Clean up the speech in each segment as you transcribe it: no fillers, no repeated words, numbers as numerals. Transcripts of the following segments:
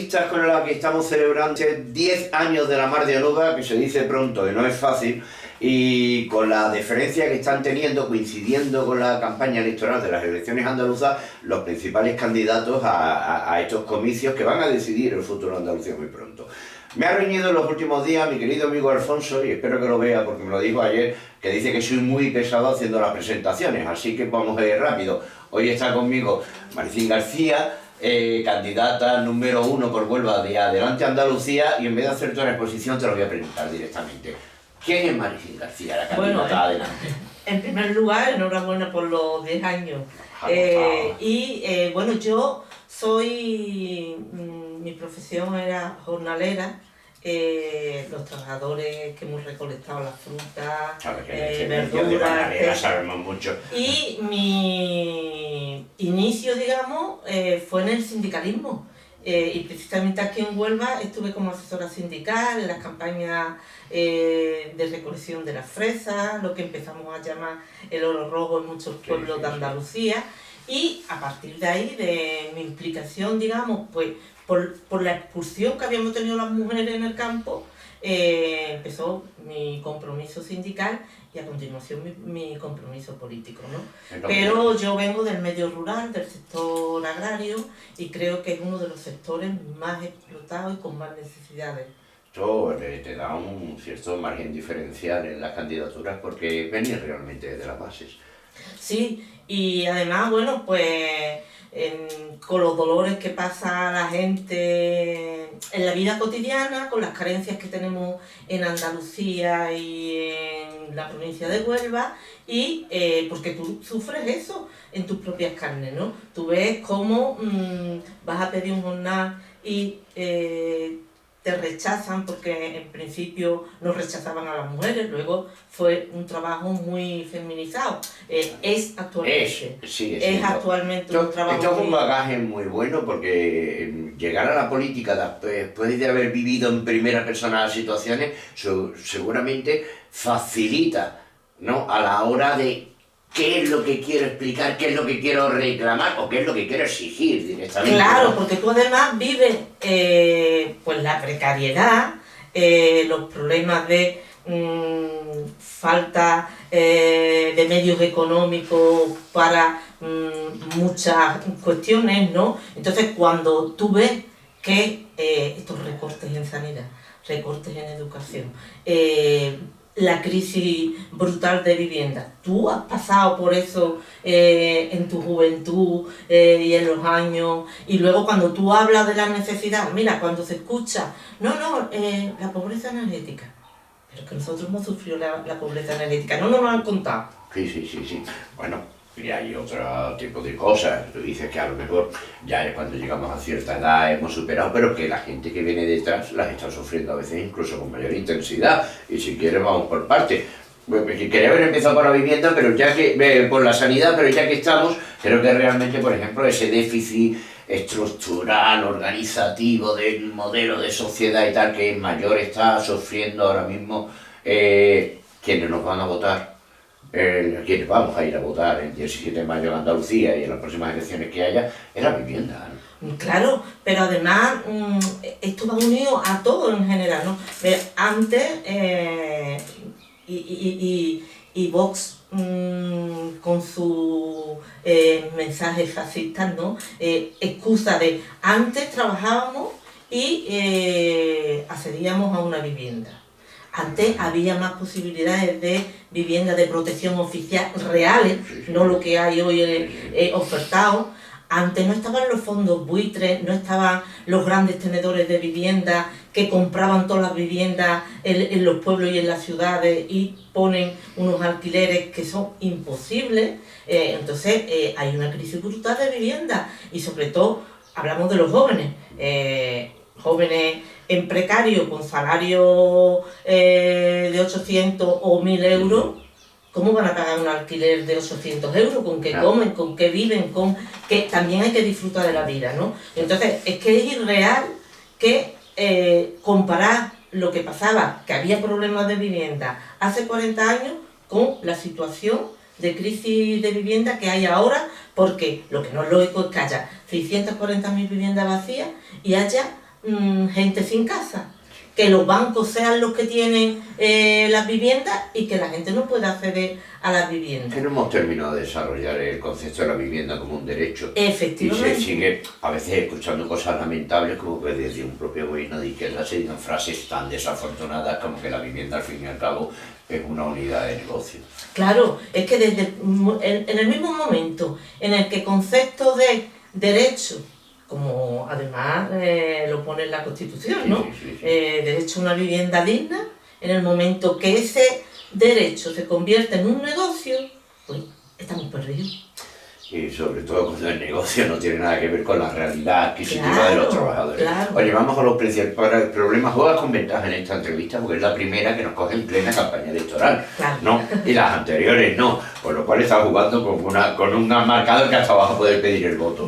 vistas con la que estamos celebrando 10 años de la Mar de Onuba, que se dice pronto y no es fácil, y con la deferencia que están teniendo, coincidiendo con la campaña electoral de las elecciones andaluzas, los principales candidatos a estos comicios que van a decidir el futuro de Andalucía muy pronto. Me ha reñido en los últimos días mi querido amigo Alfonso, y espero que lo vea porque me lo dijo ayer, que dice que soy muy pesado haciendo las presentaciones, así que vamos a ir rápido. Hoy está conmigo Maricín García, candidata número 1 por Huelva de Adelante Andalucía, y en vez de hacer toda la exposición te lo voy a preguntar directamente. ¿Quién es Maricín García, la candidata Adelante? En primer lugar, enhorabuena por los 10 años. Bueno, yo soy, mi profesión era jornalera. Los trabajadores que hemos recolectado las frutas, verduras, sabemos mucho. Y mi inicio, digamos, fue en el sindicalismo. Y precisamente aquí en Huelva estuve como asesora sindical en las campañas de recolección de las fresas, lo que empezamos a llamar el oro rojo en muchos pueblos de Andalucía. Y a partir de ahí, de mi implicación, digamos, pues por la expulsión que habíamos tenido las mujeres en el campo, empezó mi compromiso sindical y a continuación mi compromiso político, ¿no? Pero yo vengo del medio rural, del sector agrario, y creo que es uno de los sectores más explotados y con más necesidades. Esto te da un cierto margen diferencial en las candidaturas porque venís realmente de las bases. Sí, y además, bueno, pues con los dolores que pasa la gente en la vida cotidiana, con las carencias que tenemos en Andalucía y en la provincia de Huelva, y porque tú sufres eso en tus propias carnes, ¿no? Tú ves cómo vas a pedir un jornal y te rechazan, porque en principio nos rechazaban a las mujeres, luego fue un trabajo muy feminizado. Es actualmente. Es actualmente un trabajo. Esto es un bagaje muy bueno porque llegar a la política después de haber vivido en primera persona las situaciones seguramente facilita, ¿no?, a la hora de qué es lo que quiero explicar, qué es lo que quiero reclamar o qué es lo que quiero exigir directamente. Claro, porque tú además vives pues la precariedad, los problemas de falta de medios económicos para muchas cuestiones, ¿no? Entonces, cuando tú ves que estos recortes en sanidad, recortes en educación, la crisis brutal de vivienda. Tú has pasado por eso en tu juventud y en los años, y luego cuando tú hablas de la necesidad, mira, cuando se escucha, la pobreza energética, pero que nosotros hemos sufrido la pobreza energética, no nos lo han contado. Sí. Bueno, y hay otro tipo de cosas. Tú dices que a lo mejor ya es cuando llegamos a cierta edad hemos superado, pero que la gente que viene detrás las está sufriendo a veces incluso con mayor intensidad. Y si quieres vamos por partes. Quería haber empezado por la vivienda, pero ya que por la sanidad, pero ya que estamos, creo que realmente, por ejemplo, ese déficit estructural, organizativo, del modelo de sociedad y tal, que mayor está sufriendo ahora mismo quienes nos van a votar. Quienes vamos a ir a votar el 17 de mayo en Andalucía y en las próximas elecciones que haya, es la vivienda, ¿no? Claro, pero además esto va unido a todo en general, ¿no? Antes, y Vox con sus mensajes fascistas, ¿no? Excusa de antes trabajábamos y accedíamos a una vivienda. Antes había más posibilidades de vivienda de protección oficial reales, no lo que hay hoy ofertado. Antes no estaban los fondos buitres, no estaban los grandes tenedores de vivienda que compraban todas las viviendas en los pueblos y en las ciudades y ponen unos alquileres que son imposibles. Entonces hay una crisis brutal de vivienda y sobre todo hablamos de los jóvenes. Jóvenes en precario con salario de 800 o 1000 euros, ¿cómo van a pagar un alquiler de 800 euros? ¿Con qué comen? ¿Con qué viven? Con que también hay que disfrutar de la vida, ¿no? Entonces, es que es irreal que comparar lo que pasaba, que había problemas de vivienda hace 40 años, con la situación de crisis de vivienda que hay ahora, porque lo que no es lógico es que haya 640.000 viviendas vacías y haya gente sin casa, que los bancos sean los que tienen las viviendas y que la gente no pueda acceder a las viviendas. Que no hemos terminado de desarrollar el concepto de la vivienda como un derecho. Efectivamente. Y se sigue a veces escuchando cosas lamentables, como que desde un propio gobierno de izquierda se digan frases tan desafortunadas como que la vivienda al fin y al cabo es una unidad de negocio. Claro, es que en el mismo momento en el que concepto de derecho, como además lo pone en la Constitución, ¿no? Sí. Derecho a una vivienda digna, en el momento que ese derecho se convierte en un negocio, pues estamos perdidos. Y sobre todo cuando el negocio no tiene nada que ver con la realidad adquisitiva Claro, de los trabajadores. claro. Oye, vamos con los principales problemas. Juegas con ventaja en esta entrevista porque es la primera que nos coge en plena campaña electoral, Claro. ¿no? Y las anteriores no, por lo cual estás jugando con un marcador que hasta vas a poder pedir el voto.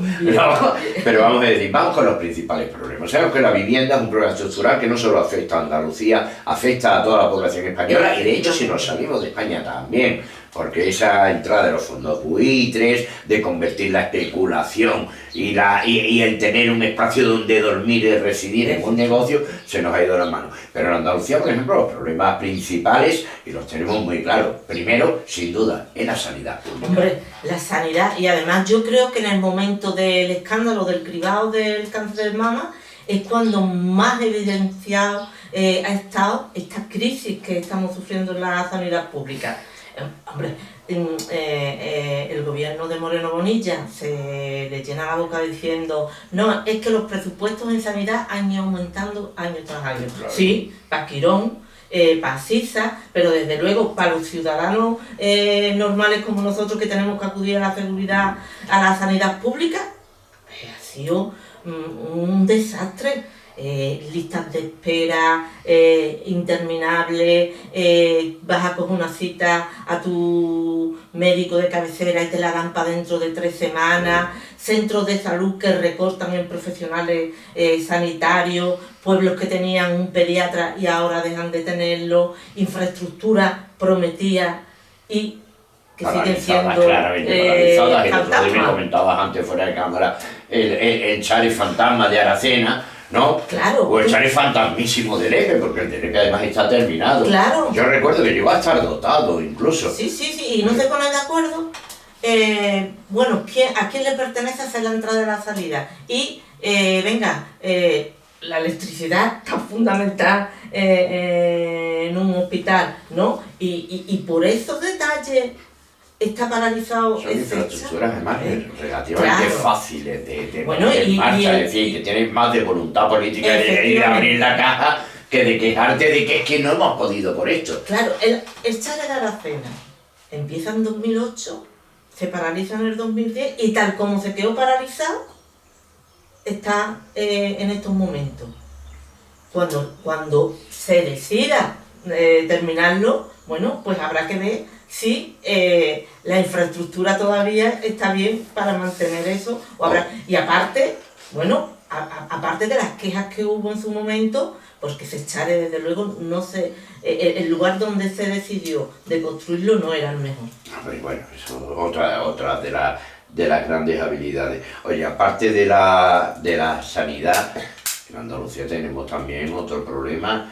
Pero vamos a decir, vamos con los principales problemas. Sabemos que la vivienda es un problema estructural que no solo afecta a Andalucía, afecta a toda la población española y de hecho si nos salimos de España también. Porque esa entrada de los fondos buitres, de convertir la especulación y el tener un espacio donde dormir y residir en un negocio, se nos ha ido de las manos. Pero en Andalucía, por ejemplo, los problemas principales, y los tenemos muy claros, primero, sin duda, es la sanidad pública. Hombre, la sanidad, y además yo creo que en el momento del escándalo del cribado del cáncer de mama, es cuando más evidenciado ha estado esta crisis que estamos sufriendo en la sanidad pública. Hombre, el gobierno de Moreno Bonilla se le llena la boca diciendo no, es que los presupuestos en sanidad han ido aumentando año tras año. Claro. Sí, para Quirón, para Sisa, pero desde luego para los ciudadanos normales como nosotros que tenemos que acudir a la seguridad, a la sanidad pública, ha sido un desastre. Listas de espera interminables, vas a coger una cita a tu médico de cabecera y te la dan para dentro de 3 semanas, centros de salud que recortan en profesionales sanitarios, pueblos que tenían un pediatra y ahora dejan de tenerlo, infraestructura prometida y que siguen siendo paralizadas. El otro día me fantasmas. comentabas antes fuera de cámara el Chari fantasma de Aracena, ¿no? Claro. O el Chari fantasmísimo del EPE, porque el del EPE además está terminado. Claro. Yo recuerdo que llegó a estar dotado incluso. Sí, y no se ponen de acuerdo. Bueno, ¿a quién le pertenece hacer la entrada y la salida? Y, la electricidad tan fundamental en un hospital, ¿no? Y por esos detalles está paralizado. Son infraestructuras además relativamente Claro. fáciles de Bueno, poner en y marcha, el- es decir, que tienes más de voluntad política de ir a abrir la caja que de quejarte de que es que no hemos podido por esto. Claro, el Chale de Aracena empieza en 2008, se paraliza en el 2010 y tal como se quedó paralizado, está en estos momentos. Cuando se decida terminarlo, bueno, pues habrá que ver si la infraestructura todavía está bien para mantener eso. Y aparte, bueno, aparte de las quejas que hubo en su momento, pues que se Chare, desde luego, no sé, el lugar donde se decidió de construirlo no era el mejor. Bueno, eso es otra de las grandes habilidades. Oye, aparte de la sanidad, en Andalucía tenemos también otro problema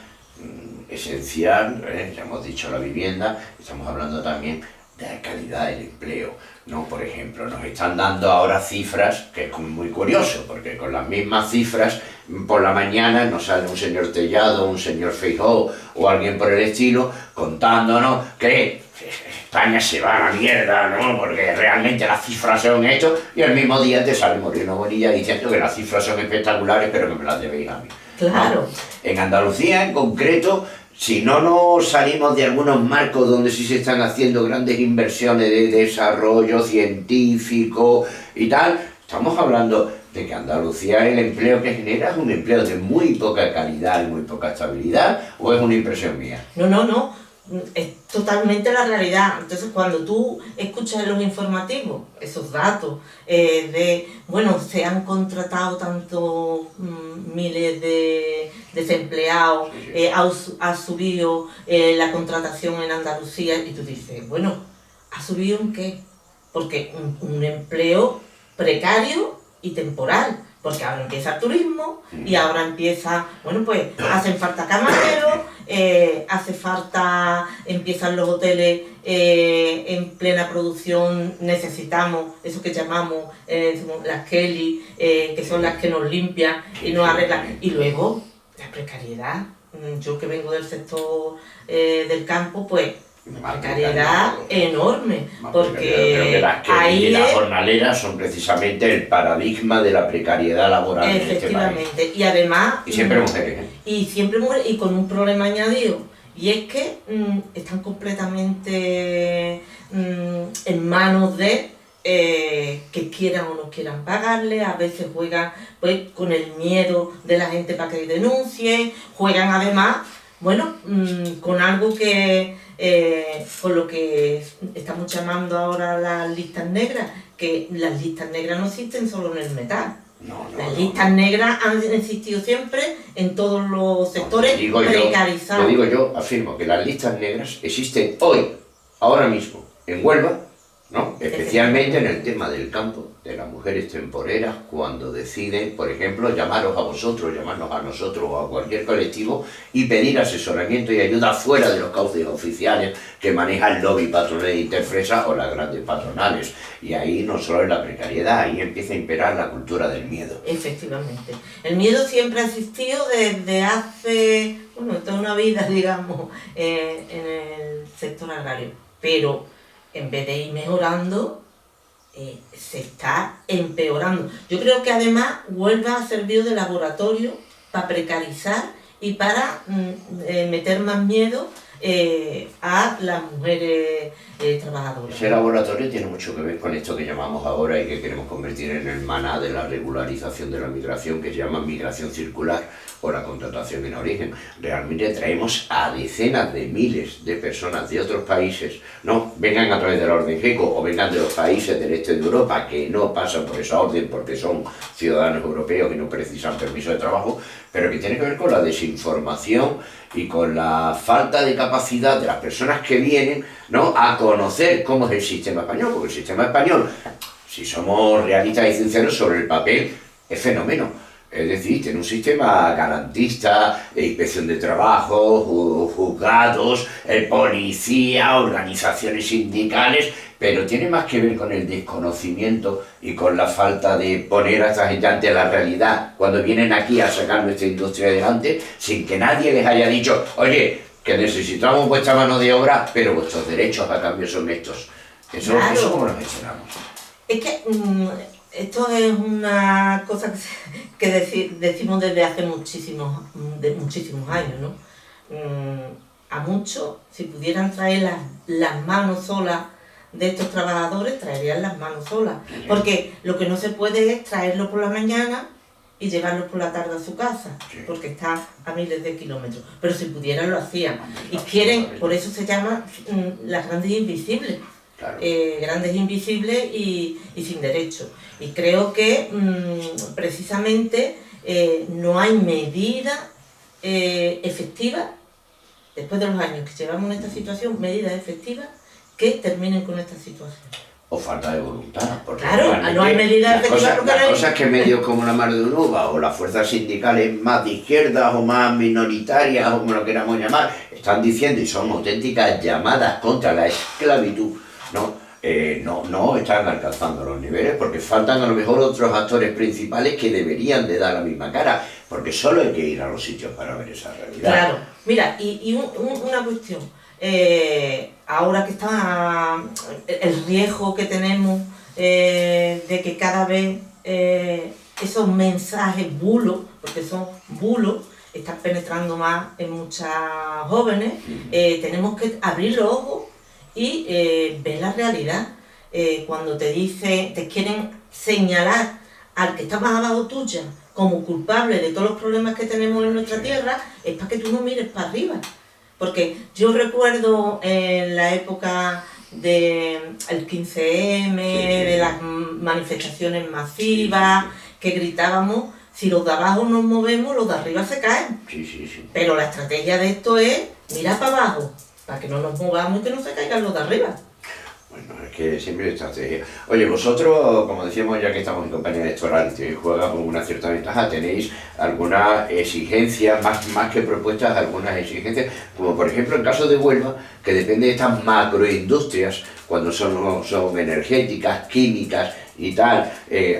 esencial, ya hemos dicho la vivienda, estamos hablando también de la calidad del empleo, ¿no? Por ejemplo, nos están dando ahora cifras, que es muy curioso, porque con las mismas cifras, por la mañana nos sale un señor Tellado, un señor Feijóo o alguien por el estilo, contándonos que España se va a la mierda, ¿no? Porque realmente las cifras son esto, y el mismo día te sale Moreno Bonilla diciendo que las cifras son espectaculares, pero que me las debéis a mí. Claro. ¿No? En Andalucía, en concreto, si no nos salimos de algunos marcos donde sí se están haciendo grandes inversiones de desarrollo científico y tal, estamos hablando de que Andalucía el empleo que genera es un empleo de muy poca calidad y muy poca estabilidad, ¿o es una impresión mía? No, es totalmente la realidad. Entonces, cuando tú escuchas en los informativos esos datos bueno, se han contratado tantos miles de desempleados, ha subido la contratación en Andalucía, y tú dices, bueno, ¿ha subido en qué? Porque un empleo precario y temporal, porque ahora empieza el turismo y ahora empieza, bueno, pues hacen falta camareros, empiezan los hoteles en plena producción, necesitamos eso que llamamos las Kelly, que son las que nos limpian y nos arreglan. Y luego, la precariedad. Yo que vengo del sector del campo, pues precariedad enorme, porque creo que las ahí y las jornaleras son precisamente el paradigma de la precariedad laboral en este país. efectivamente, y además Y siempre mujeres, ¿eh? y siempre mujeres, y con un problema añadido, y es que están completamente en manos de que quieran o no quieran pagarle. A veces juegan pues con el miedo de la gente para que denuncie, juegan además, bueno, con algo que con lo que estamos llamando ahora las listas negras, que las listas negras no existen solo en el metal. Las listas negras han existido siempre en todos los sectores precarizados. Te digo yo, afirmo que las listas negras existen hoy, ahora mismo, en Huelva, ¿no? Especialmente en el tema del campo, de las mujeres temporeras, cuando deciden, por ejemplo, llamaros a vosotros, llamarnos a nosotros o a cualquier colectivo y pedir asesoramiento y ayuda fuera de los cauces oficiales que maneja el lobby patronal de Interfresa o las grandes patronales. Y ahí no solo es la precariedad, ahí empieza a imperar la cultura del miedo. Efectivamente. El miedo siempre ha existido desde hace, bueno, toda una vida, digamos, en el sector agrario. Pero en vez de ir mejorando, se está empeorando. Yo creo que además Huelva ha servido de laboratorio para precarizar y para meter más miedo a las mujeres trabajadoras. Ese laboratorio tiene mucho que ver con esto que llamamos ahora y que queremos convertir en el maná de la regularización de la migración, que se llama migración circular o la contratación en origen. Realmente traemos a decenas de miles de personas de otros países, no vengan a través de la orden GECO o vengan de los países del este de Europa que no pasan por esa orden porque son ciudadanos europeos y no precisan permiso de trabajo, pero que tiene que ver con la desinformación y con la falta de capacidad de las personas que vienen, ¿no?, a conocer cómo es el sistema español, porque el sistema español, si somos realistas y sinceros sobre el papel, es fenómeno. Es decir, tiene un sistema garantista, de inspección de trabajo, juzgados, policía, organizaciones sindicales, pero tiene más que ver con el desconocimiento y con la falta de poner a esta gente ante la realidad cuando vienen aquí a sacar nuestra industria adelante sin que nadie les haya dicho, oye, que necesitamos vuestra mano de obra, pero vuestros derechos a cambio son estos. Eso, claro. Eso ¿cómo lo gestionamos? Es que esto es una cosa que decimos desde hace muchísimos años, ¿no? A muchos, si pudieran traer las manos solas de estos trabajadores, traerían las manos solas. Porque lo que no se puede es traerlo por la mañana y llevarlo por la tarde a su casa, porque está a miles de kilómetros. Pero si pudieran, lo hacían. Y quieren, por eso se llama las grandes invisibles. Claro. Grandes invisibles y sin derecho. Y creo que precisamente no hay medida efectiva, después de los años que llevamos en esta situación, medidas efectivas que terminen con esta situación. O falta de voluntad. Porque claro, no hay medidas efectivas. Las cosas que medios como la Mar de Unuba o las fuerzas sindicales más de izquierdas o más minoritarias o como lo queramos llamar, están diciendo y son auténticas llamadas contra la esclavitud, no están alcanzando los niveles porque faltan a lo mejor otros actores principales que deberían de dar la misma cara, porque solo hay que ir a los sitios para ver esa realidad. Claro, mira, y una cuestión, ahora que está el riesgo que tenemos de que cada vez esos mensajes bulos, porque son bulos, están penetrando más en muchas jóvenes, tenemos que abrir los ojos y ver la realidad. Cuando te quieren señalar al que está más abajo tuya como culpable de todos los problemas que tenemos en nuestra tierra, es para que tú no mires para arriba. Porque yo recuerdo en la época del 15M, de las manifestaciones masivas, que gritábamos, si los de abajo nos movemos, los de arriba se caen. Pero la estrategia de esto es mirar para abajo, para que no nos movamos y que no se caigan los de arriba. Bueno, es que siempre hay estrategia. Oye, vosotros, como decíamos ya que estamos en campaña electoral y juega con una cierta ventaja, tenéis algunas exigencias, más que propuestas, algunas exigencias, como por ejemplo el caso de Huelva, que depende de estas macroindustrias, cuando son energéticas, químicas y tal,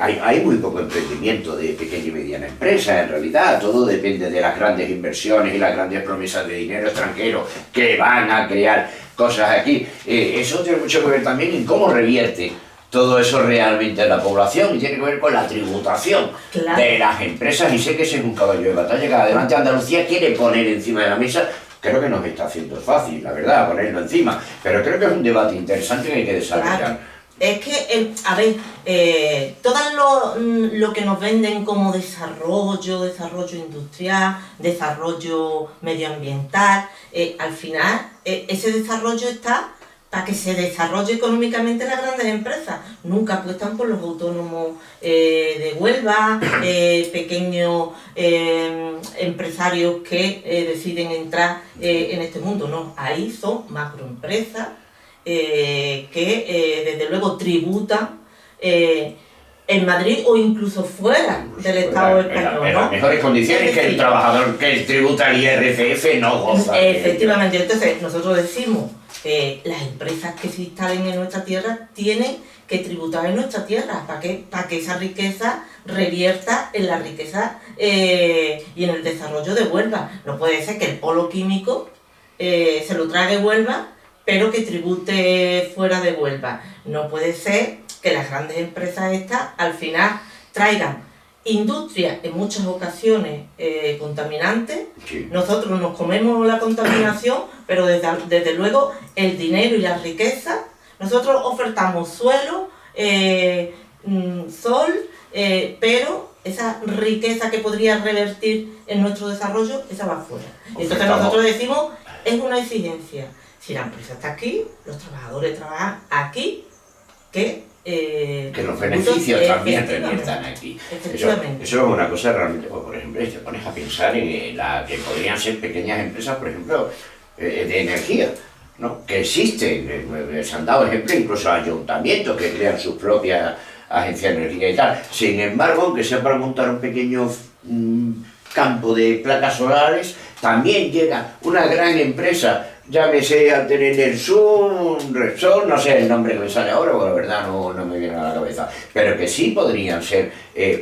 hay muy poco emprendimiento de pequeña y mediana empresa, en realidad, todo depende de las grandes inversiones y las grandes promesas de dinero extranjero que van a crear cosas aquí. Eso tiene mucho que ver también en cómo revierte todo eso realmente en la población y tiene que ver con la tributación de las empresas, y sé que ese es un caballo de batalla que adelante Andalucía quiere poner encima de la mesa. Creo que nos está haciendo fácil, la verdad, ponerlo encima, pero creo que es un debate interesante que hay que desarrollar. Claro. Es que, a ver, todo lo que nos venden como desarrollo industrial, desarrollo medioambiental, al final ese desarrollo está para que se desarrolle económicamente las grandes empresas. Nunca apuestan por los autónomos de Huelva, pequeños empresarios que deciden entrar en este mundo. No, ahí son macroempresas que desde luego tributan en Madrid o incluso fuera del Estado español. En las mejores condiciones que el trabajador que tributa el IRPF no goza. Efectivamente, entonces nosotros decimos que las empresas que se instalen en nuestra tierra tienen que tributar en nuestra tierra para que esa riqueza revierta en la riqueza y en el desarrollo de Huelva. No puede ser que el polo químico se lo trague Huelva, pero que tribute fuera de Huelva. No puede ser que las grandes empresas estas al final traigan industria en muchas ocasiones contaminantes. Sí. Nosotros nos comemos la contaminación, pero desde luego el dinero y la riqueza, nosotros ofertamos suelo, sol, pero esa riqueza que podría revertir en nuestro desarrollo, esa va afuera. Entonces nosotros decimos, es una exigencia. Si la empresa está aquí, los trabajadores trabajan aquí, que los beneficios también reviertan aquí. Eso es una cosa realmente, por ejemplo, te pones a pensar en la que podrían ser pequeñas empresas, por ejemplo, de energía, ¿no? Que existen, se han dado ejemplos, incluso ayuntamientos que crean sus propias agencias de energía y tal. Sin embargo, aunque sea para montar un pequeño campo de placas solares, también llega una gran empresa, llámese Altener Sur, Repsol, no sé el nombre que me sale ahora, porque la verdad no me viene a la cabeza, pero que sí podrían ser,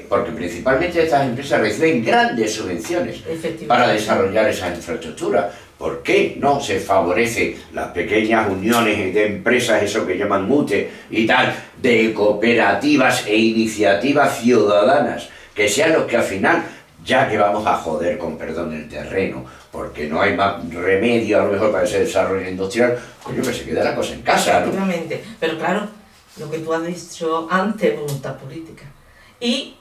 porque principalmente estas empresas reciben grandes subvenciones para desarrollar esa infraestructura. ¿Por qué no se favorece las pequeñas uniones de empresas, eso que llaman MUTE y tal, de cooperativas e iniciativas ciudadanas, que sean los que al final, ya que vamos a joder, con perdón, el terreno, porque no hay más remedio a lo mejor para ese desarrollo industrial, coño, que se quede la cosa en casa, ¿no? Efectivamente, pero claro, lo que tú has dicho antes, voluntad política. Y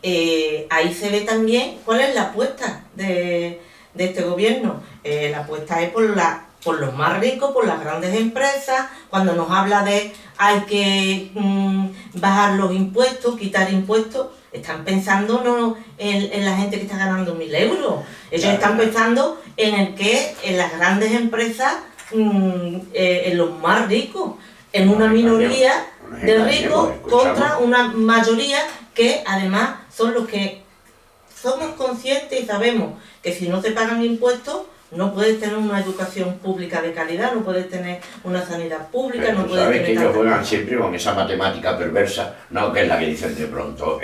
ahí se ve también cuál es la apuesta de este gobierno. La apuesta es por los más ricos, por las grandes empresas. Cuando nos habla de hay que bajar los impuestos, quitar impuestos, están pensando no en la gente que está ganando 1.000 euros. Ellos están pensando en las grandes empresas, en los más ricos, en una minoría de ricos contra una mayoría que además son los que somos conscientes y sabemos que si no se pagan impuestos no puedes tener una educación pública de calidad, no puedes tener una sanidad pública, pero no puedes tener... Sabes que ellos juegan siempre con esa matemática perversa, ¿no? Que es la que dicen de pronto.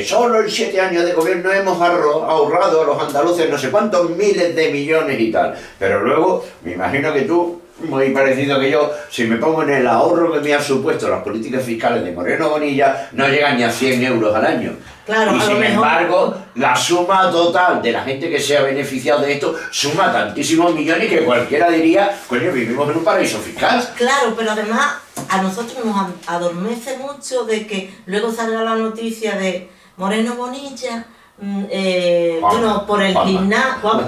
Solo en 7 años de gobierno hemos ahorrado a los andaluces no sé cuántos miles de millones y tal. Pero luego, me imagino que tú, muy parecido que yo, si me pongo en el ahorro que me han supuesto las políticas fiscales de Moreno Bonilla, no llegan ni a 100 euros al año. Claro, y sin embargo, la suma total de la gente que se ha beneficiado de esto suma tantísimos millones que cualquiera diría, coño, vivimos en un paraíso fiscal. Claro, pero además a nosotros nos adormece mucho de que luego salga la noticia de Moreno Bonilla, bueno, por el gimnasio,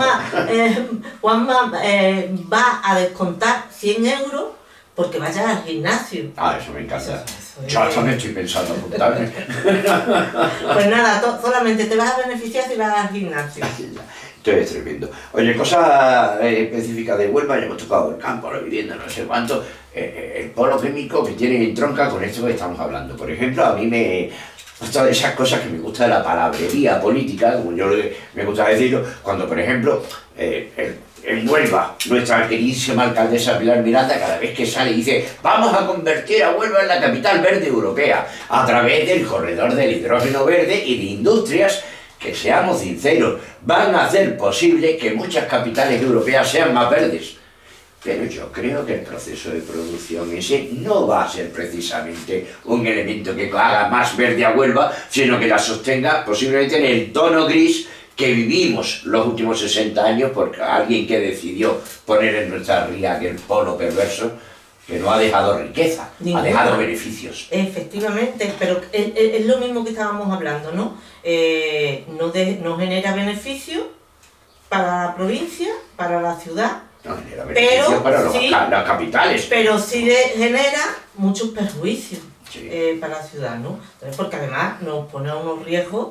Juanma va a descontar 100 euros porque vaya al gimnasio. Ah, eso me encanta. Yo hasta me estoy pensando apuntarme. Pues nada, solamente te vas a beneficiar si vas al gimnasio. Esto es tremendo. Oye, cosas específicas de Huelva, ya hemos tocado el campo, la vivienda, no sé cuánto. el polo químico que tiene entronca con esto que estamos hablando. Por ejemplo, a mí me... Todas esas cosas que me gusta de la palabrería política, como yo me gusta decirlo, cuando, por ejemplo, en Huelva, nuestra queridísima alcaldesa Pilar Miranda, cada vez que sale dice vamos a convertir a Huelva en la capital verde europea a través del corredor del hidrógeno verde y de industrias que, seamos sinceros, van a hacer posible que muchas capitales europeas sean más verdes. Pero yo creo que el proceso de producción ese no va a ser precisamente un elemento que haga más verde a Huelva, sino que la sostenga posiblemente en el tono gris que vivimos los últimos 60 años porque alguien que decidió poner en nuestra ría aquel polo perverso que no ha dejado riqueza, ha dejado beneficios. Efectivamente, pero es lo mismo que estábamos hablando, ¿no? No genera beneficios para la provincia, para la ciudad. No genera beneficios para las capitales. Pero sí genera muchos perjuicios sí. Para la ciudad, ¿no? Entonces, porque además nos pone a unos riesgos,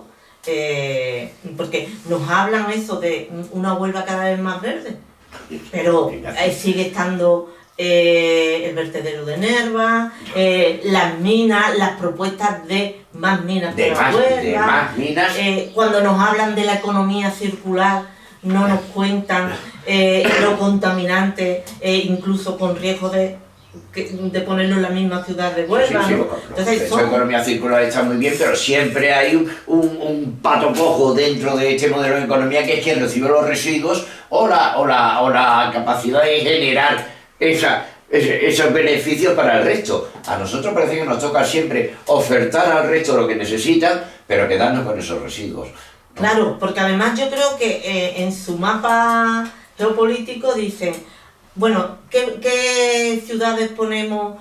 porque nos hablan eso de una Huelva cada vez más verde, pero sigue estando el vertedero de Nerva, las minas, las propuestas de más minas para Huelva, de más minas. Cuando nos hablan de la economía circular, no nos cuentan lo contaminante, incluso con riesgo de ponerlo en la misma ciudad de Huelva. Sí, ¿no? Entonces, esa economía circular está muy bien, pero siempre hay un pato cojo dentro de este modelo de economía que es quien recibe los residuos o la capacidad de generar esos beneficios para el resto. A nosotros parece que nos toca siempre ofertar al resto lo que necesitan, pero quedarnos con esos residuos. Claro, porque además yo creo que en su mapa geopolítico dicen, bueno, ¿qué ciudades ponemos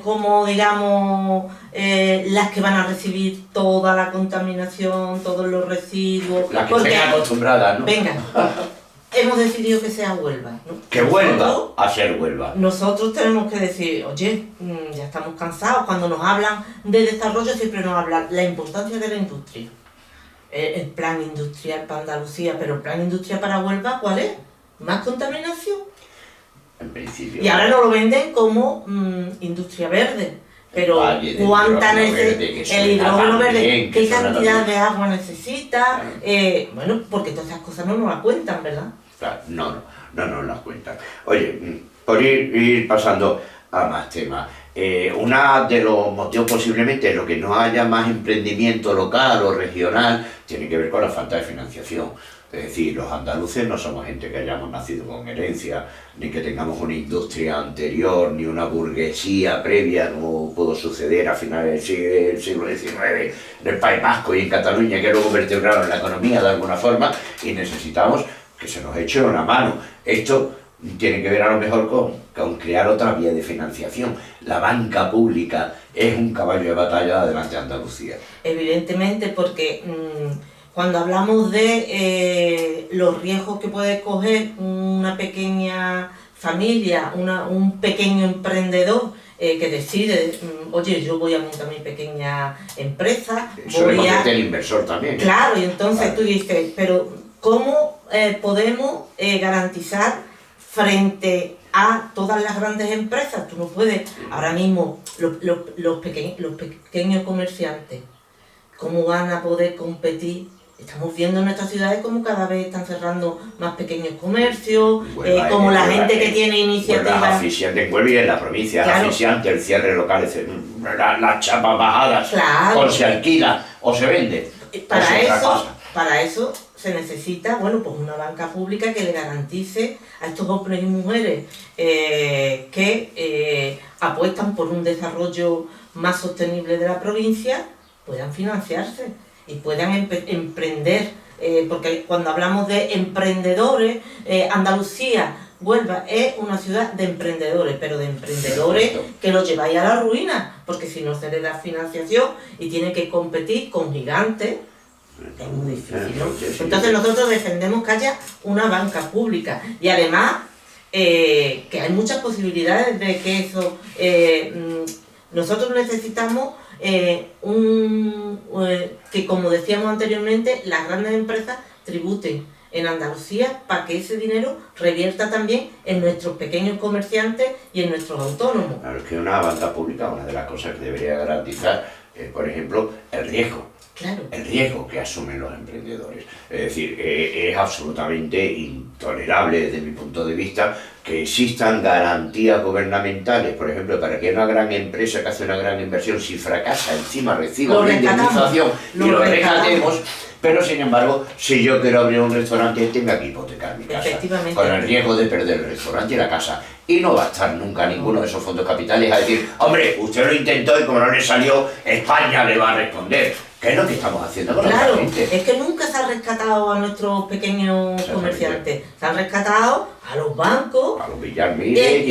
como, digamos, las que van a recibir toda la contaminación, todos los residuos? Las que estén acostumbradas, ¿no? Venga, hemos decidido que sea Huelva, ¿no? Que vuelva a ser Huelva. Nosotros tenemos que decir, oye, ya estamos cansados. Cuando nos hablan de desarrollo siempre nos hablan la importancia de la industria. El plan industrial para Andalucía, pero el plan industrial para Huelva, ¿cuál es? ¿Más contaminación? En principio. Y ahora nos lo venden como industria verde. Pero ¿cuánta el hidrógeno verde? ¿Qué cantidad de agua necesita? Bueno, porque todas esas cosas no nos las cuentan, ¿verdad? Claro, no nos las cuentan. Oye, por ir pasando a más temas. Uno de los motivos posiblemente lo que no haya más emprendimiento local o regional tiene que ver con la falta de financiación. Es decir, los andaluces no somos gente que hayamos nacido con herencia, ni que tengamos una industria anterior, ni una burguesía previa, como pudo suceder a finales del siglo XIX en el País Vasco y en Cataluña, que luego vertebraron la economía de alguna forma, y necesitamos que se nos eche una mano. Esto tiene que ver a lo mejor con crear otra vía de financiación. La banca pública es un caballo de batalla delante de Andalucía. Evidentemente, porque cuando hablamos de los riesgos que puede coger una pequeña familia, un pequeño emprendedor que decide, oye, yo voy a montar mi pequeña empresa, voy a... el inversor también. Claro, y entonces tú dices, pero ¿cómo podemos garantizar frente a todas las grandes empresas? Tú no puedes, ahora mismo, los pequeños comerciantes, ¿cómo van a poder competir? Estamos viendo en nuestras ciudades como cada vez están cerrando más pequeños comercios, como la gente que tiene iniciativas. Es asfixiante en Huelva y en la provincia, claro. Es asfixiante el cierre de locales, las chapas bajadas, claro. O se alquila o se vende. Para eso se necesita, bueno, pues una banca pública que le garantice a estos hombres y mujeres que apuestan por un desarrollo más sostenible de la provincia, puedan financiarse y puedan emprender, porque cuando hablamos de emprendedores, Andalucía, Huelva es una ciudad de emprendedores, pero de emprendedores que los lleváis a la ruina, porque si no se les da financiación y tienen que competir con gigantes, es muy difícil, ¿no? Entonces nosotros defendemos que haya una banca pública y además que hay muchas posibilidades de que eso... nosotros necesitamos que, como decíamos anteriormente, las grandes empresas tributen en Andalucía para que ese dinero revierta también en nuestros pequeños comerciantes y en nuestros autónomos. Claro, es que una banca pública, una de las cosas que debería garantizar es, por ejemplo, el riesgo. Claro. El riesgo que asumen los emprendedores. Es decir, es absolutamente intolerable desde mi punto de vista que existan garantías gubernamentales, por ejemplo, para que una gran empresa que hace una gran inversión, si fracasa, encima reciba una indemnización y lo rescatemos, pero sin embargo, si yo quiero abrir un restaurante, tenga que hipotecar mi casa, con el riesgo de perder el restaurante y la casa. Y no va a estar nunca ninguno de esos fondos capitales a decir, hombre, usted lo intentó y como no le salió, España le va a responder. ¿Qué es lo que estamos haciendo con la gente? Es que nunca se ha rescatado a nuestros pequeños comerciantes. Se han rescatado a los bancos. A los Villar Mire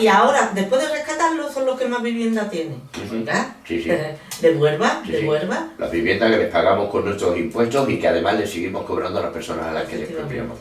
y ahora, después de rescatarlos, son los que más vivienda tienen. ¿Verdad? Sí. De Huelva. Las viviendas que les pagamos con nuestros impuestos y que además les seguimos cobrando a las personas a las que les expropiamos.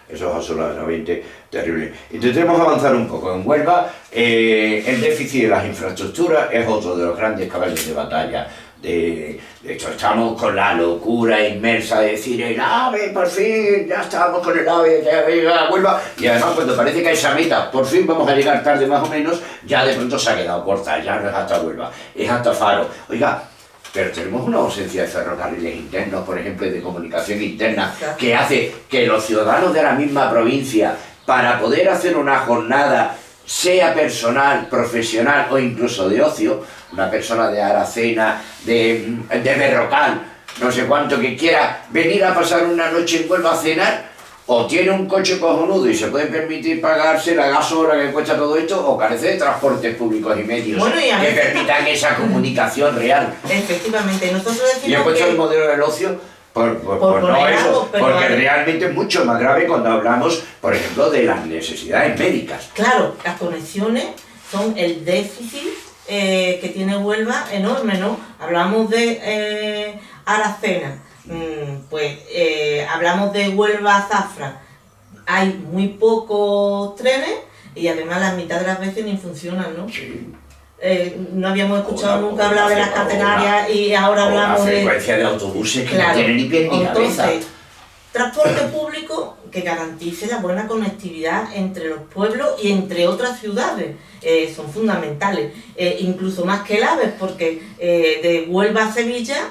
Eso es absolutamente terrible. Intentemos avanzar un poco. En Huelva, el déficit de las infraestructuras es otro de los grandes caballos de batalla. De hecho, estamos con la locura inmersa de decir el AVE, por fin, ya estamos con el AVE, ya llega a Huelva. Y además, cuando parece que esa meta, por fin vamos a llegar tarde más o menos, ya de pronto se ha quedado corta, ya no es hasta Huelva, es hasta Faro. Oiga, pero tenemos una ausencia de ferrocarriles internos, por ejemplo, y de comunicación interna, que hace que los ciudadanos de la misma provincia, para poder hacer una jornada, sea personal, profesional o incluso de ocio, una persona de Aracena, de Berrocal, no sé cuánto, que quiera venir a pasar una noche en Huelva a cenar, o tiene un coche cojonudo y se puede permitir pagarse la gasola que cuesta todo esto, o carece de transportes públicos y medios que permitan esa comunicación real. Efectivamente, nosotros decimos y he puesto el modelo del ocio por no eso, porque realmente es mucho más grave cuando hablamos, por ejemplo, de las necesidades médicas. Claro, las conexiones son el déficit que tiene Huelva enorme, ¿no? Hablamos de Aracena, hablamos de Huelva a Zafra, hay muy pocos trenes y además la mitad de las veces ni funcionan, ¿no? Sí. No habíamos escuchado nunca hablar de las catenarias y ahora hablamos de... Una frecuencia de autobuses que no tienen ni pie ni cabeza. Entonces, transporte público que garantice la buena conectividad entre los pueblos y entre otras ciudades. Son fundamentales, incluso más que el AVE, porque de Huelva a Sevilla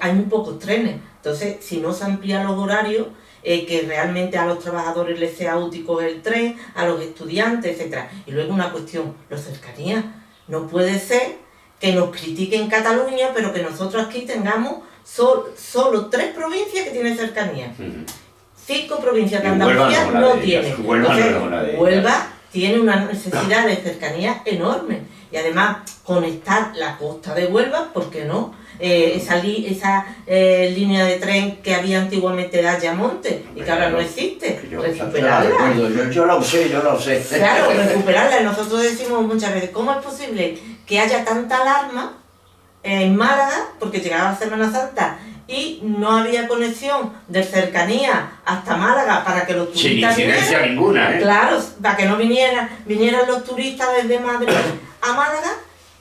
hay muy pocos trenes. Entonces, si no se amplían los horarios, que realmente a los trabajadores les sea útil coger el tren, a los estudiantes, etc. Y luego una cuestión, la cercanía. No puede ser que nos critiquen Cataluña, pero que nosotros aquí tengamos solo 3 provincias que tienen cercanía. 5 provincias de Andalucía no tienen. Huelva tiene una necesidad de cercanía enorme. Y además, conectar la costa de Huelva, ¿por qué no? Esa línea de tren que había antiguamente de Ayamonte y que ahora no existe, recuperarla. Yo lo sé. Claro, recuperarla. Y nosotros decimos muchas veces, ¿cómo es posible que haya tanta alarma en Málaga? Porque llegaba la Semana Santa y no había conexión de cercanía hasta Málaga para que los turistas sin incidencia ninguna, ¿eh? Claro, para que no vinieran los turistas desde Madrid a Málaga.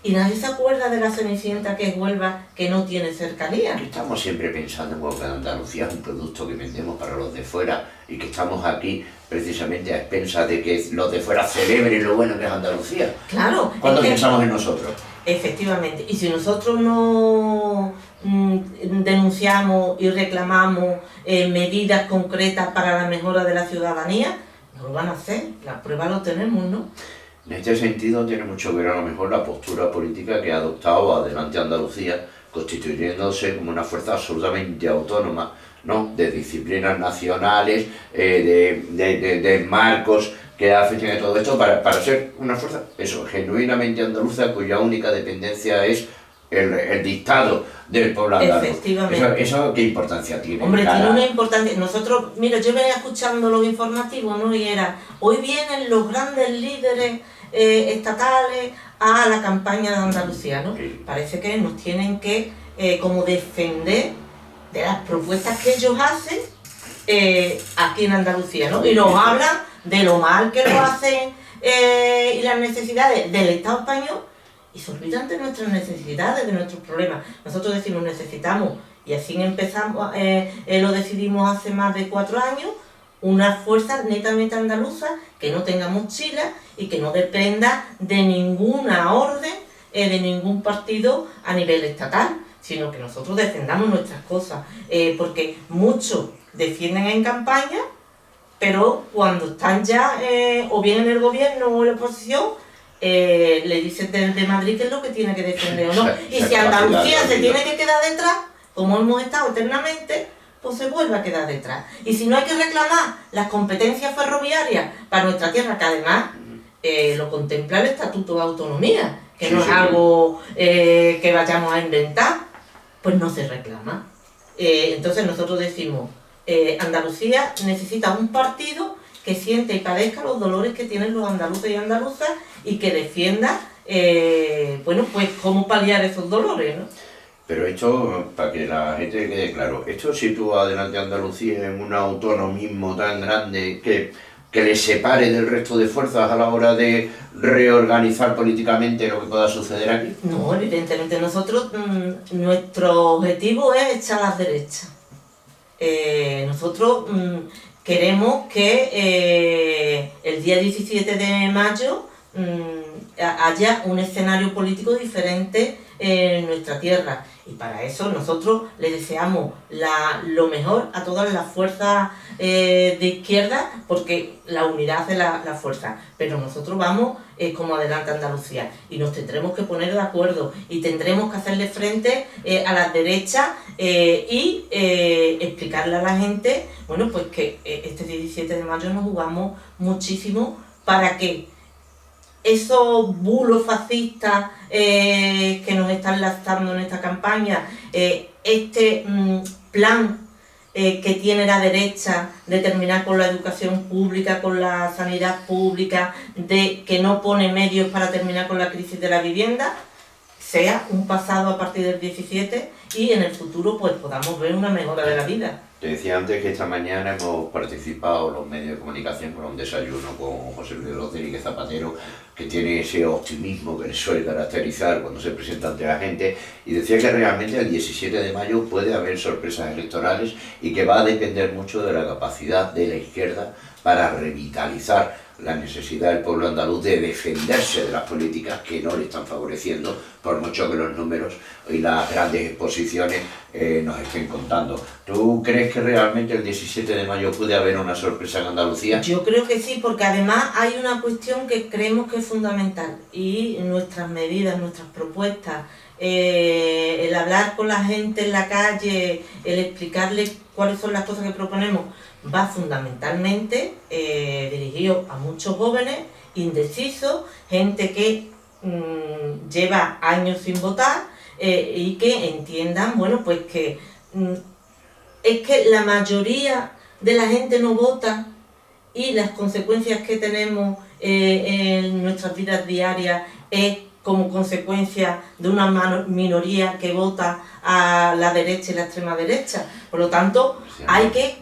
Y nadie se acuerda de la Cenicienta que es Huelva, que no tiene cercanía. Estamos siempre pensando en Huelva de Andalucía, es un producto que vendemos para los de fuera y que estamos aquí precisamente a expensas de que los de fuera celebren lo bueno que es Andalucía. Claro. ¿Cuándo pensamos en nosotros? Efectivamente. Y si nosotros no denunciamos y reclamamos medidas concretas para la mejora de la ciudadanía, no lo van a hacer. La prueba lo tenemos, ¿no? En este sentido tiene mucho que ver a lo mejor la postura política que ha adoptado Adelante Andalucía, constituyéndose como una fuerza absolutamente autónoma, ¿no? De disciplinas nacionales, de marcos que afecten a todo esto para ser una fuerza, eso, genuinamente andaluza, cuya única dependencia es el dictado del pueblo andaluz. Efectivamente. ¿Eso qué importancia tiene? Hombre, tiene una importancia. Nosotros, mira, yo venía escuchando los informativos, ¿no? Y era, hoy vienen los grandes líderes estatales a la campaña de Andalucía, ¿no? Sí. Parece que nos tienen que como defender de las propuestas que ellos hacen aquí en Andalucía, ¿no? Y nos hablan de lo mal que lo hacen y las necesidades del Estado español y se olvidan de nuestras necesidades, de nuestros problemas. Nosotros decimos necesitamos, y así empezamos, lo decidimos hace más de 4 años, una fuerza netamente andaluza que no tenga mochila y que no dependa de ninguna orden, de ningún partido a nivel estatal, sino que nosotros defendamos nuestras cosas, porque muchos defienden en campaña, pero cuando están ya o bien en el gobierno o en la oposición, le dicen desde Madrid qué es lo que tiene que defender o no. Y si Andalucía se tiene que quedar detrás, como hemos estado eternamente, pues se vuelve a quedar detrás. Y si no hay que reclamar las competencias ferroviarias para nuestra tierra, que además lo contempla el Estatuto de Autonomía, que no es algo que vayamos a inventar, pues no se reclama. Entonces nosotros decimos, Andalucía necesita un partido que siente y padezca los dolores que tienen los andaluces y andaluzas y que defienda, bueno, pues cómo paliar esos dolores, ¿no? Pero esto, para que la gente quede claro, esto sitúa adelante a Andalucía en un autonomismo tan grande que le separe del resto de fuerzas a la hora de reorganizar políticamente lo que pueda suceder aquí. No, evidentemente nosotros, nuestro objetivo es echar a las derechas. Nosotros queremos que el día 17 de mayo haya un escenario político diferente en nuestra tierra, y para eso nosotros le deseamos lo mejor a todas las fuerzas de izquierda, porque la unidad hace la fuerza, pero nosotros vamos como adelante Andalucía y nos tendremos que poner de acuerdo y tendremos que hacerle frente a las derechas y explicarle a la gente, bueno, pues que este 17 de mayo nos jugamos muchísimo para que esos bulos fascistas que nos están lanzando en esta campaña, este plan que tiene la derecha de terminar con la educación pública, con la sanidad pública, de que no pone medios para terminar con la crisis de la vivienda, sea un pasado a partir del 17 y en el futuro pues podamos ver una mejora de la vida. Te decía antes que esta mañana hemos participado los medios de comunicación con un desayuno con José Luis Rodríguez Zapatero, que tiene ese optimismo que le suele caracterizar cuando se presenta ante la gente, y decía que realmente el 17 de mayo puede haber sorpresas electorales y que va a depender mucho de la capacidad de la izquierda para revitalizar la necesidad del pueblo andaluz de defenderse de las políticas que no le están favoreciendo, por mucho que los números y las grandes exposiciones nos estén contando. ¿Tú crees que realmente el 17 de mayo puede haber una sorpresa en Andalucía? Yo creo que sí, porque además hay una cuestión que creemos que es fundamental, y nuestras medidas, nuestras propuestas, el hablar con la gente en la calle, el explicarle cuáles son las cosas que proponemos, va fundamentalmente dirigido a muchos jóvenes indecisos, gente que lleva años sin votar y que entiendan, bueno, pues que es que la mayoría de la gente no vota, y las consecuencias que tenemos en nuestras vidas diarias es como consecuencia de una minoría que vota a la derecha y la extrema derecha. Por lo tanto, hay que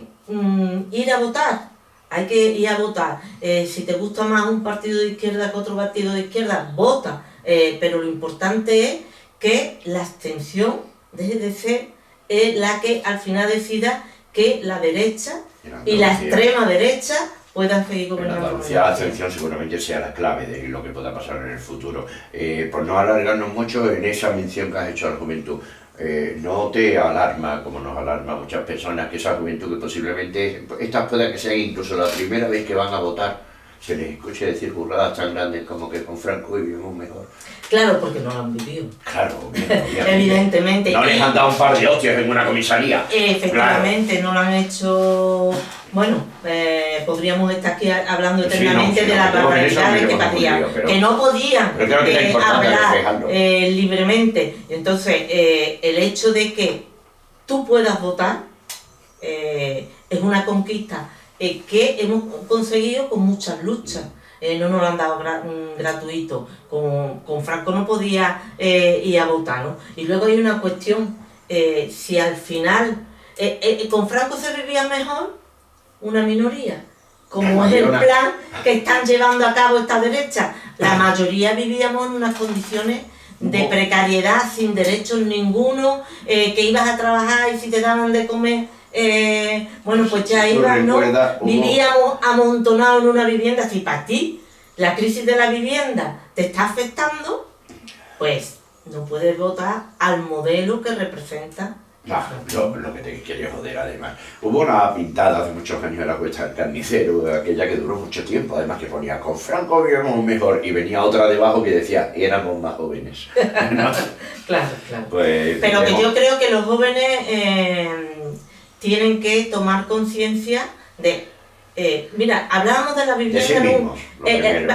ir a votar, hay que ir a votar. Si te gusta más un partido de izquierda que otro partido de izquierda, vota, pero lo importante es que la abstención deje de ser la que al final decida que la derecha y la extrema derecha puedan seguir gobernando. En Andalucía la abstención seguramente sea la clave de lo que pueda pasar en el futuro. Por no alargarnos mucho en esa mención que has hecho a la juventud, ¿no te alarma, como nos alarma a muchas personas, que esa juventud que posiblemente, estas pueda que sea incluso la primera vez que van a votar, se les escuche decir burradas tan grandes como que con Franco vivimos mejor? Claro, porque no lo han vivido. Claro, obviamente. Evidentemente. No les han dado un par de hostias en una comisaría. Efectivamente, claro. No lo han hecho. Bueno, podríamos estar aquí hablando eternamente de las barbaridades que hacían, que no podían hablar libremente. Entonces, el hecho de que tú puedas votar es una conquista que hemos conseguido con muchas luchas. No nos lo han dado gratuito. Con Franco no podía ir a votar, ¿no? Y luego hay una cuestión, si al final con Franco se vivía mejor una minoría, como es el plan que están llevando a cabo esta derecha. La mayoría vivíamos en unas condiciones de precariedad, sin derechos ninguno, que ibas a trabajar y si te daban de comer bueno, pues ya Si tú iban, ¿no? recuerdas, Vivíamos amontonados en una vivienda. Si para ti la crisis de la vivienda te está afectando, pues no puedes votar al modelo que representa. Lo que te quería joder, además. Hubo una pintada hace muchos años en la Cuesta del Carnicero, aquella que duró mucho tiempo, además que ponía con Franco vivíamos mejor, y venía otra debajo que decía éramos más jóvenes. ¿No? Claro, claro. Pues, pero que yo creo que los jóvenes tienen que tomar conciencia de... mira, hablábamos de la vivienda,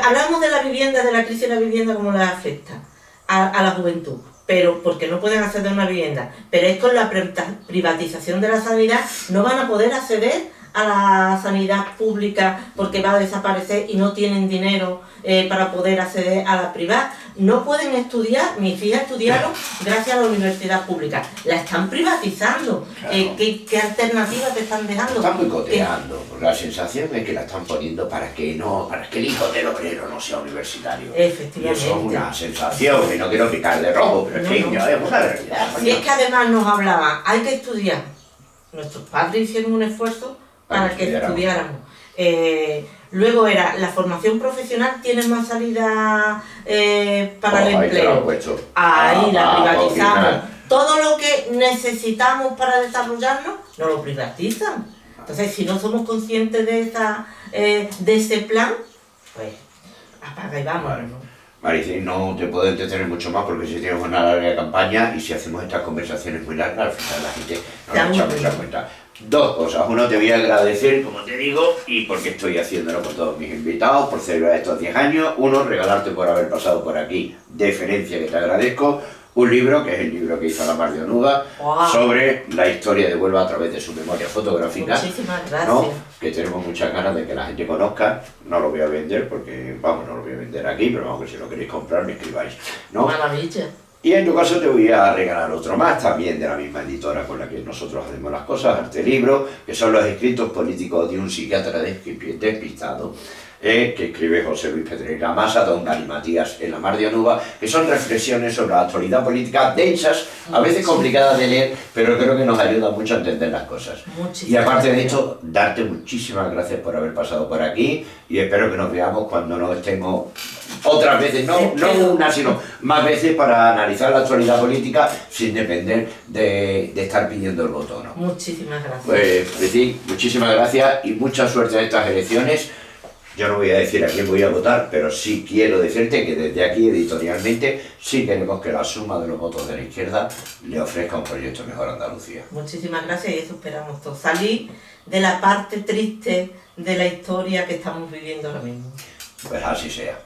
hablábamos de la vivienda, de la crisis de la vivienda, cómo les afecta a la juventud, pero porque no pueden acceder a una vivienda, pero es con la privatización de la sanidad, no van a poder acceder a la sanidad pública porque va a desaparecer y no tienen dinero para poder acceder a la privada. No pueden estudiar, mis hijas estudiaron gracias a la universidad pública. La están privatizando. Claro. ¿Qué alternativas te están dejando? Están boicoteando. La sensación es que la están poniendo para que el hijo del obrero no sea universitario. Efectivamente. Y eso es una sensación, y no quiero picar de rojo, pero es que No. es una realidad. Si es que además nos hablaban, hay que estudiar. Nuestros padres hicieron un esfuerzo para que estudiáramos. Luego era, la formación profesional tiene más salida para el empleo. Ahí la privatizamos. Todo lo que necesitamos para desarrollarnos, nos lo privatizan. Entonces, si no somos conscientes de ese plan, pues apaga y vámonos, Vale. ¿no? Maricel, no te puedo entretener mucho más porque si tenemos una larga campaña y si hacemos estas conversaciones muy largas, al final la gente no le echa mucha cuenta. Dos cosas. Uno, te voy a agradecer, como te digo, y porque estoy haciéndolo con todos mis invitados, por celebrar estos 10 años. Uno, regalarte por haber pasado por aquí, deferencia que te agradezco. Un libro, que es el libro que hizo la Mar de Onuga, sobre la historia de Huelva a través de su memoria fotográfica. Muchísimas gracias. ¿No? Que tenemos muchas ganas de que la gente conozca. No lo voy a vender porque, vamos, no lo voy a vender aquí, pero vamos, que si lo queréis comprar me escribáis, ¿no? Maravilla. Y en tu caso te voy a regalar otro más, también de la misma editora con la que nosotros hacemos las cosas, Arte Libro, que son los escritos políticos de un psiquiatra despistado, que escribe José Luis Pedrera Masa, Don Gani Matías en la Mar de Onuba, que son reflexiones sobre la actualidad política densas, a veces complicadas de leer, pero creo que nos ayuda mucho a entender las cosas. Y aparte de esto, darte muchísimas gracias por haber pasado por aquí y espero que nos veamos cuando no estemos otras veces, no una, sino más veces para analizar la actualidad política sin depender de estar pidiendo el voto, ¿no? Muchísimas gracias. Pues, Preti, muchísimas gracias y mucha suerte en estas elecciones. Yo no voy a decir a quién voy a votar, pero sí quiero decirte que desde aquí, editorialmente, sí queremos que la suma de los votos de la izquierda le ofrezca un proyecto mejor a Andalucía. Muchísimas gracias y eso esperamos todos. Salir de la parte triste de la historia que estamos viviendo ahora mismo. Pues así sea.